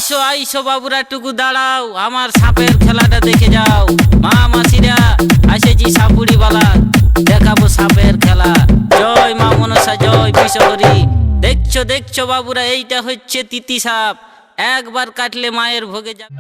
আইসো আইসো বাবুরা টুকু দাঁড়াও, আমার সাপের খেলাটা দেখে যাও। মা মাসিরা আসেছি সাপুড়ি বালা, দেখাবো সাপের খেলা। জয় মা মনসা, জয় বিশ্বহরি। দেখছো দেখছো বাবুরা, এইটা হচ্ছে তিতি সাপ, একবার কাটলে মায়ের ভোগে যাবে।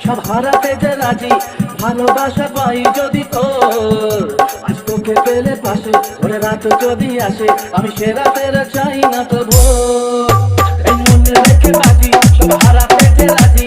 সব হারাতে যে রাজি, ভালোবাসা পাই যদি তোর, আজ তোকে পেলে পাশে ওরে রাত যদি আসে, আমি সে রাতের চাই না তো ভোর। এই মনে রেখে বাজি, সব হারাতে যে রাজি,